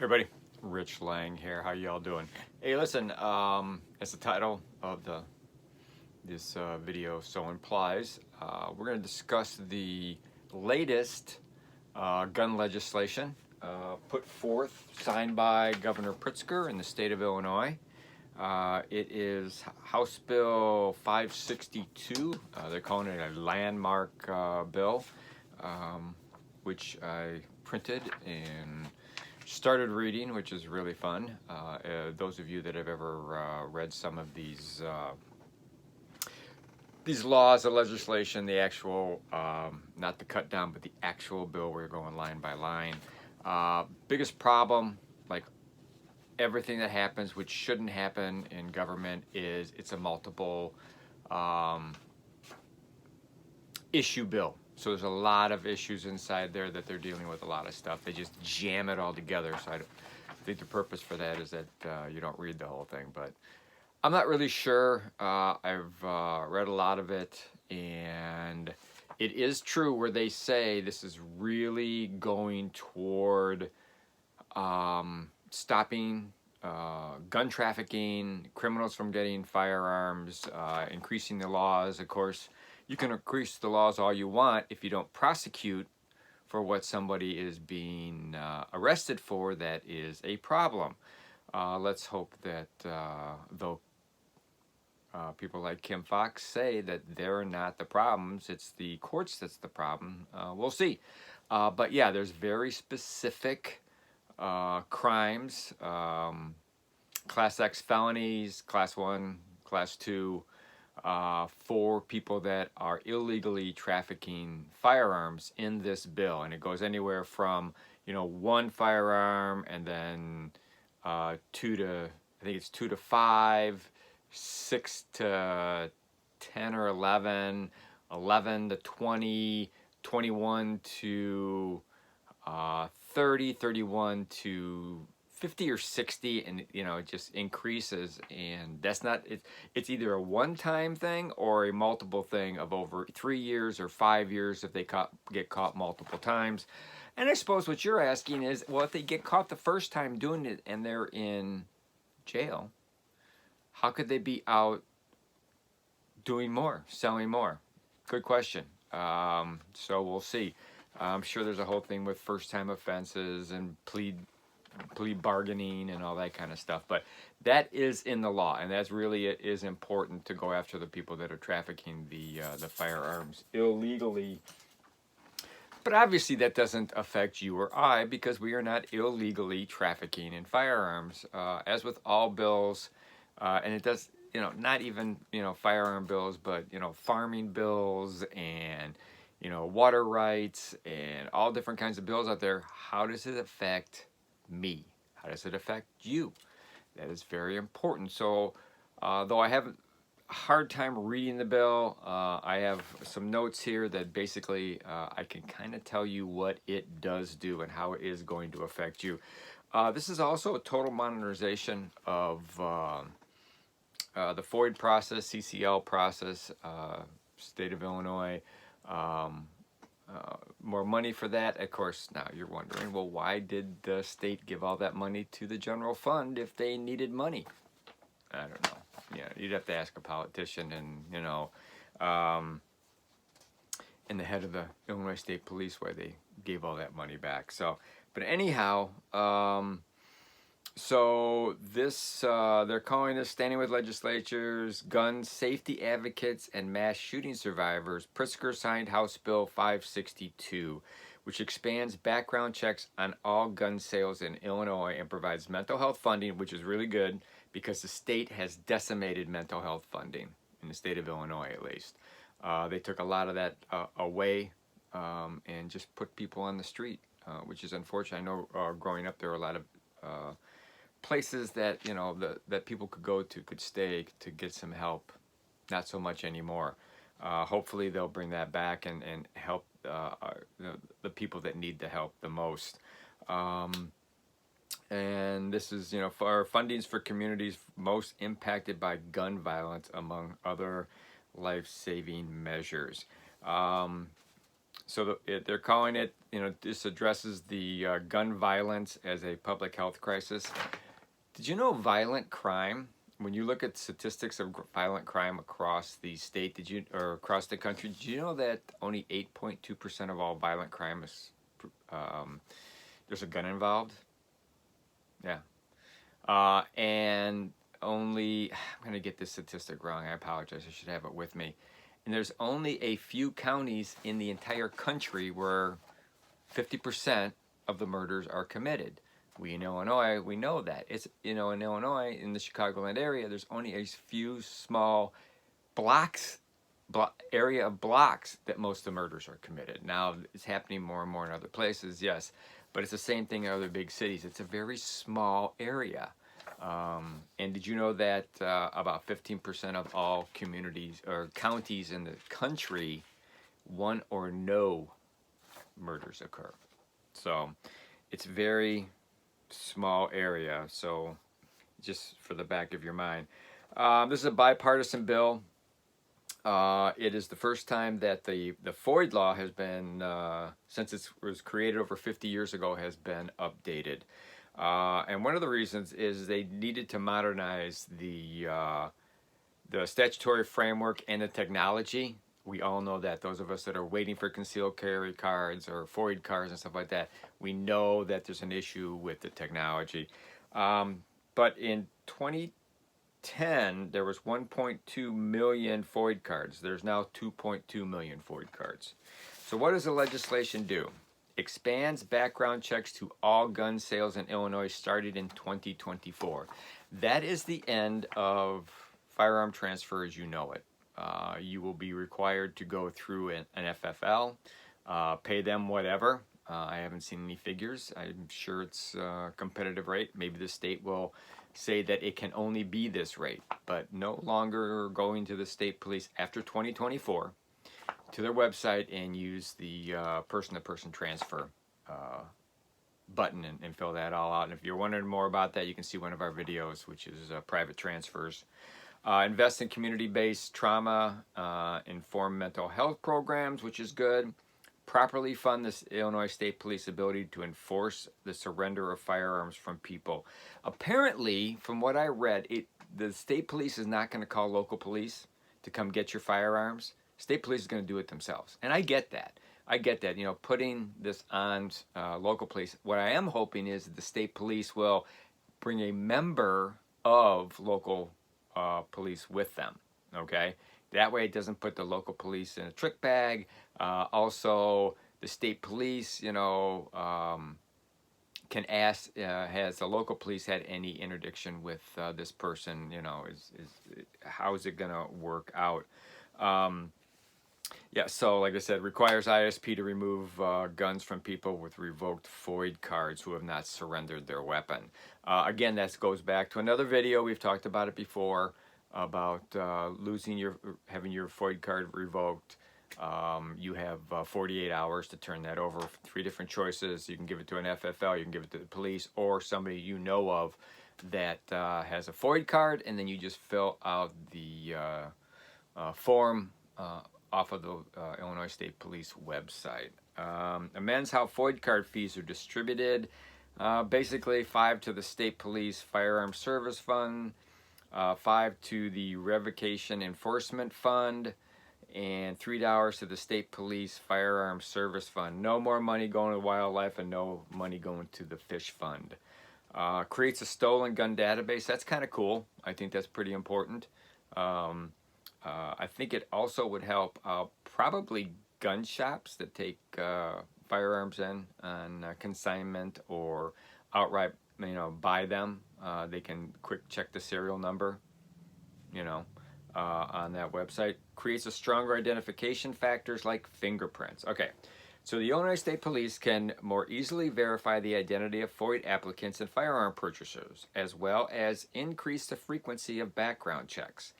Everybody, Rich Lang here. How y'all doing? Hey, listen. As the title of this video so implies, we're going to discuss the latest gun legislation put forth, signed by Governor Pritzker in the state of Illinois. It is House Bill 562. They're calling it a landmark bill, which I printed and started reading, which is really fun. Those of you that have ever read some of these laws, the legislation, the actual, not the cut down, but the actual bill, we're going line by line. Biggest problem, like everything that happens, which shouldn't happen in government, is it's a multiple issue bill. So there's a lot of issues inside there that they're dealing with, a lot of stuff. They just jam it all together. So I think the purpose for that is that you don't read the whole thing. But I'm not really sure. I've read a lot of it, and it is true where they say this is really going toward stopping gun trafficking, criminals from getting firearms, increasing the laws. Of course, you can increase the laws all you want if you don't prosecute for what somebody is being arrested for. That is a problem. Let's hope that though people like Kim Foxx say that they're not the problems, it's the courts that's the problem. We'll see. But yeah, there's very specific crimes, Class X felonies, Class 1, Class 2, for people that are illegally trafficking firearms in this bill. And it goes anywhere from, one firearm, and then 2 to, I think it's 2 to 5, 6 to 10 or 11, 11 to 20, 21 to 30, 31 to 50 or 60, and it just increases. And that's not, it's either a one-time thing or a multiple thing of over 3 years or 5 years if they get caught multiple times. And I suppose what you're asking is, well, if they get caught the first time doing it and they're in jail, how could they be out doing more, selling more? Good question. So we'll see. I'm sure there's a whole thing with first-time offenses and plea bargaining and all that kind of stuff, but that is in the law, and that's really, it is important to go after the people that are trafficking the firearms illegally. But obviously that doesn't affect you or I, because we are not illegally trafficking in firearms, as with all bills. And it does, not even, firearm bills, but, farming bills and, water rights and all different kinds of bills out there. How does it affect me? How does it affect you? That is very important. So, though I have a hard time reading the bill, I have some notes here that basically I can kind of tell you what it does do and how it is going to affect you. This is also a total modernization of the FOID process, CCL process, state of Illinois. More money for that. Of course, now you're wondering, well, why did the state give all that money to the general fund if they needed money? I don't know. Yeah, you'd have to ask a politician and, and the head of the Illinois State Police why they gave all that money back. So, but anyhow, so this, they're calling this Standing with Legislatures, Gun Safety Advocates and Mass Shooting Survivors. Pritzker signed House Bill 562, which expands background checks on all gun sales in Illinois and provides mental health funding, which is really good because the state has decimated mental health funding, in the state of Illinois at least. They took a lot of that away and just put people on the street, which is unfortunate. I know growing up there were a lot of places that that people could go to, could stay to get some help. Not so much anymore. Hopefully they'll bring that back and help the people that need the help the most. And this is for fundings for communities most impacted by gun violence, among other life-saving measures. So they're calling it, this addresses the gun violence as a public health crisis. Did you know violent crime, when you look at statistics of violent crime across the state, or across the country, did you know that only 8.2% of all violent crime is, there's a gun involved? Yeah. And only, I'm going to get this statistic wrong. I apologize. I should have it with me. And there's only a few counties in the entire country where 50% of the murders are committed. We in Illinois, we know that. It's, in Illinois, in the Chicagoland area, there's only a few small area of blocks that most of the murders are committed. Now, it's happening more and more in other places, yes, but it's the same thing in other big cities. It's a very small area. And did you know that about 15% of all communities or counties in the country, one or no murders occur? So it's very small area. So just for the back of your mind, this is a bipartisan bill. It is the first time that the FOID law has been, since it was created over 50 years ago, has been updated. And one of the reasons is they needed to modernize the statutory framework and the technology. We all know that. Those of us that are waiting for concealed carry cards or FOID cards and stuff like that, we know that there's an issue with the technology. But in 2010, there was 1.2 million FOID cards. There's now 2.2 million FOID cards. So what does the legislation do? Expands background checks to all gun sales in Illinois started in 2024. That is the end of firearm transfer as you know it. You will be required to go through an FFL, pay them whatever. I haven't seen any figures. I'm sure it's a competitive rate. Maybe the state will say that it can only be this rate, but no longer going to the state police after 2024 to their website and use the person-to-person transfer button and fill that all out. And if you're wondering more about that, you can see one of our videos, which is private transfers. Invest in community-based trauma, informed mental health programs, which is good. Properly fund this Illinois State Police ability to enforce the surrender of firearms from people. Apparently, from what I read, the state police is not going to call local police to come get your firearms. State police is going to do it themselves. And I get that. Putting this on local police. What I am hoping is that the state police will bring a member of local police with them, okay? That way it doesn't put the local police in a trick bag. Also, the state police, can ask, has the local police had any interdiction with this person, how is it going to work out? Yeah, so like I said, requires ISP to remove guns from people with revoked FOID cards who have not surrendered their weapon. Again, that goes back to another video. We've talked about it before, about having your FOID card revoked. You have 48 hours to turn that over. 3 different choices. You can give it to an FFL, you can give it to the police, or somebody you know of that has a FOID card, and then you just fill out the form off of the Illinois State Police website. Amends how FOID card fees are distributed. Basically, 5 to the State Police Firearm Service Fund, 5 to the Revocation Enforcement Fund, and $3 to the State Police Firearm Service Fund. No more money going to wildlife and no money going to the Fish Fund. Creates a stolen gun database. That's kind of cool. I think that's pretty important. I think it also would help probably gun shops that take firearms in on consignment or outright, buy them. They can quick check the serial number, on that website. Creates a stronger identification factors like fingerprints. Okay, so the Illinois State Police can more easily verify the identity of FOID applicants and firearm purchasers, as well as increase the frequency of background checks.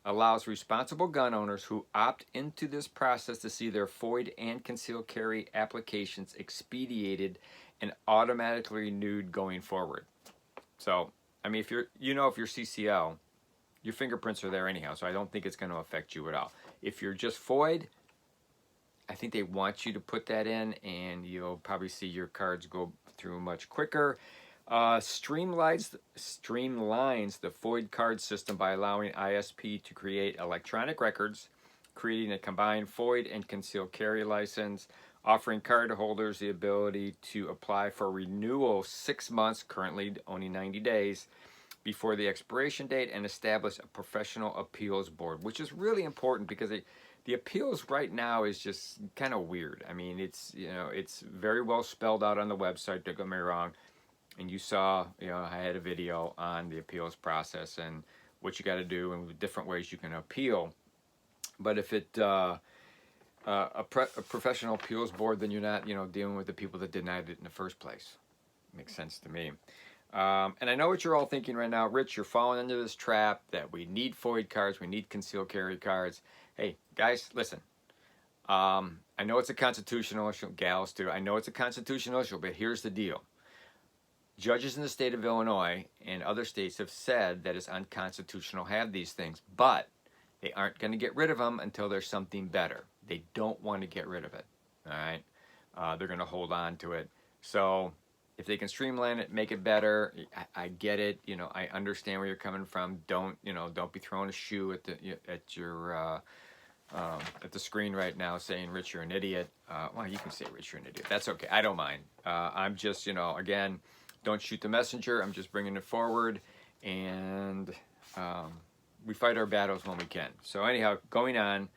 Allows responsible gun owners who opt into this process to see their FOID and concealed carry applications expedited and automatically renewed going forward. So, if you're CCL, your fingerprints are there anyhow, so I don't think it's going to affect you at all. If you're just FOID, I think they want you to put that in, and you'll probably see your cards go through much quicker. Streamlines the FOID card system by allowing ISP to create electronic records, creating a combined FOID and concealed carry license, offering card holders the ability to apply for renewal 6 months, currently only 90 days, before the expiration date, and establish a professional appeals board, which is really important because the appeals right now is just kind of weird. I mean, it's, you know, it's very well spelled out on the website, don't get me wrong. And you saw, you know, I had a video on the appeals process and what you got to do and the different ways you can appeal. But if it a professional appeals board, then you're not, you know, dealing with the people that denied it in the first place. Makes sense to me. And I know what you're all thinking right now. Rich, you're falling into this trap that we need FOID cards, we need concealed carry cards. Hey, guys, listen. I know it's a constitutional issue, gals too. I know it's a constitutional issue, but here's the deal. Judges in the state of Illinois and other states have said that it's unconstitutional to have these things, but they aren't going to get rid of them until there's something better. They don't want to get rid of it, all right? They're going to hold on to it. So if they can streamline it, make it better, I get it. You know, I understand where you're coming from. Don't be throwing a shoe at the screen right now saying, Rich, you're an idiot. Well, you can say, Rich, you're an idiot. That's okay. I don't mind. I'm just, you know, again, don't shoot the messenger. I'm just bringing it forward, and we fight our battles when we can. So anyhow, going on.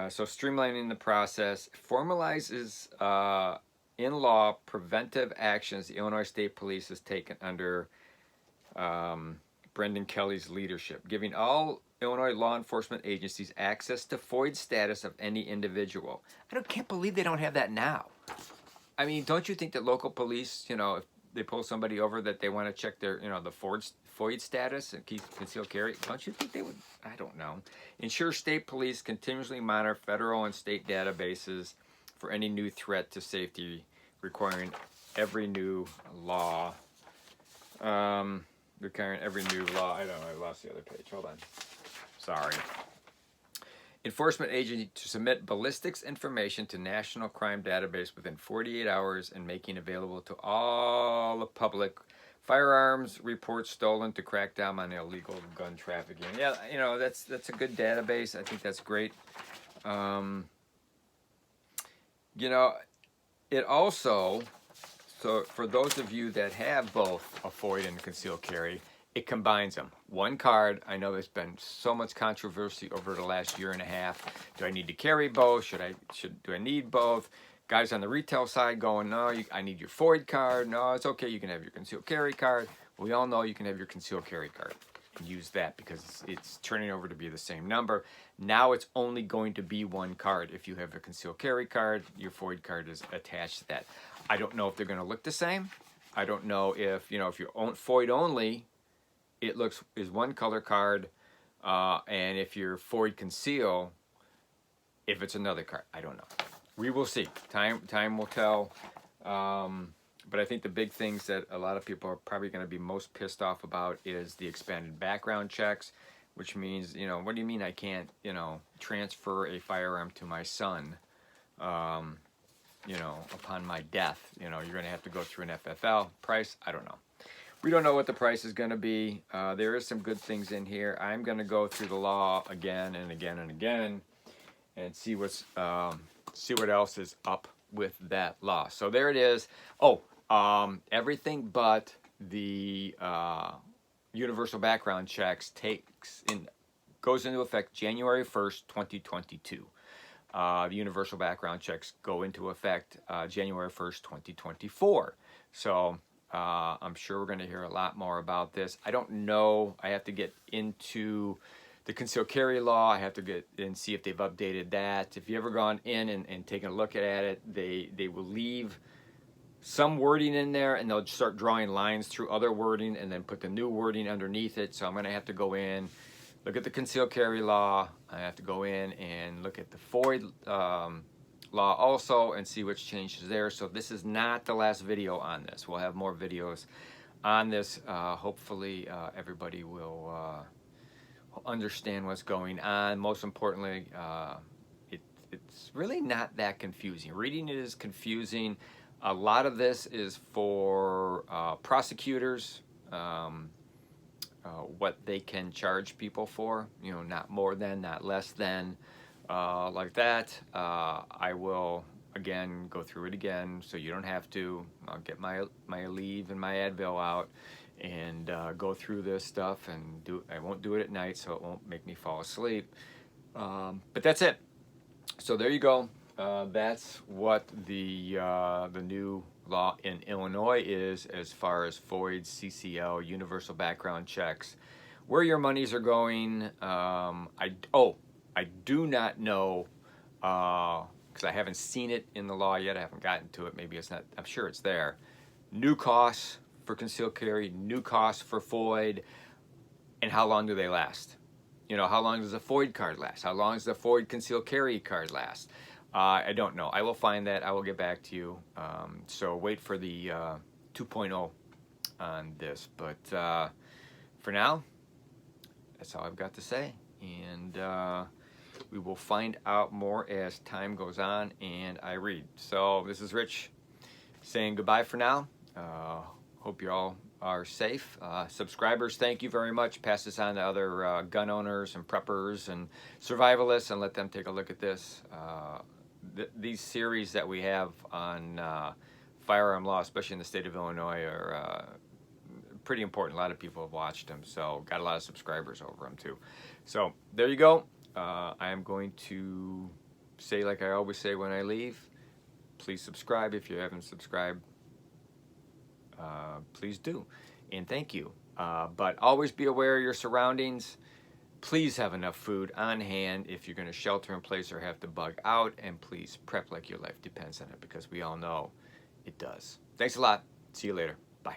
So streamlining the process formalizes in law preventive actions the Illinois State Police has taken under Brendan Kelly's leadership, giving all Illinois law enforcement agencies access to FOID status of any individual. Can't believe they don't have that now. I mean, don't you think that local police, you know, if they pull somebody over that they want to check their, you know, the FOID status and keep concealed carry, don't you think they would? I don't know. Ensure state police continuously monitor federal and state databases for any new threat to safety, requiring every new law. Requiring every new law. I don't know, I lost the other page. Hold on. Sorry. Enforcement agency to submit ballistics information to National Crime Database within 48 hours and making available to all the public firearms reports stolen to crack down on illegal gun trafficking. Yeah, you know, that's a good database. I think that's great. You know, it also, so for those of you that have both a FOID and concealed carry, it combines them. One card. I know there's been so much controversy over the last year and a half. Do I need to carry both? Do I need both? Guys on the retail side going, no, I need your FOID card. No, it's okay. You can have your concealed carry card. We all know you can have your concealed carry card and use that because it's turning over to be the same number. Now it's only going to be one card. If you have a concealed carry card, your FOID card is attached to that. I don't know if they're going to look the same. I don't know if, you know, if you're FOID only, it is one color card, and if you're FOID conceal, if it's another card. I don't know. We will see. Time will tell. But I think the big things that a lot of people are probably going to be most pissed off about is the expanded background checks, which means, you know, what do you mean I can't, you know, transfer a firearm to my son, you know, upon my death? You know, you're going to have to go through an FFL price. I don't know. We don't know what the price is going to be. There is some good things in here. I'm going to go through the law again and again and again and see what else is up with that law. So there it is. Oh, everything but the universal background checks goes into effect January 1st, 2022. The universal background checks go into effect January 1st, 2024. So I'm sure we're going to hear a lot more about this. I don't know. I have to get into the concealed carry law. I have to get and see if they've updated that. If you ever gone in and taken a look at it, they will leave some wording in there and they'll start drawing lines through other wording and then put the new wording underneath it. So I'm going to have to go in, look at the concealed carry law. I have to go in and look at the FOID law also and see what's changes there. So this is not the last video on this. We'll have more videos on this. Hopefully everybody will understand what's going on. Most importantly, it's really not that confusing. Reading it is confusing. A lot of this is for prosecutors, what they can charge people for, not more than, not less than, like that. I will, again, go through it again so you don't have to. I'll get my Aleve and my Advil out and go through this stuff, and I won't do it at night so it won't make me fall asleep. But that's it. So there you go. That's what the new law in Illinois is as far as FOID, CCL, universal background checks. Where your monies are going, I do not know, because I haven't seen it in the law yet. I haven't gotten to it. Maybe it's not. I'm sure it's there. New costs for concealed carry, new costs for FOID, and how long do they last? How long does a FOID card last? How long does the FOID concealed carry card last? I don't know. I will find that. I will get back to you. So wait for the 2.0 on this. But for now, that's all I've got to say. And we will find out more as time goes on and I read. So this is Rich saying goodbye for now. Hope you all are safe. Subscribers, thank you very much. Pass this on to other gun owners and preppers and survivalists and let them take a look at this. These series that we have on firearm law, especially in the state of Illinois, are pretty important. A lot of people have watched them, so got a lot of subscribers over them too. So there you go. I am going to say, like I always say when I leave, please subscribe if you haven't subscribed. Please do, and thank you. But always be aware of your surroundings. Please have enough food on hand if you're going to shelter in place or have to bug out, and please prep like your life depends on it, because we all know it does. Thanks a lot. See you later. Bye.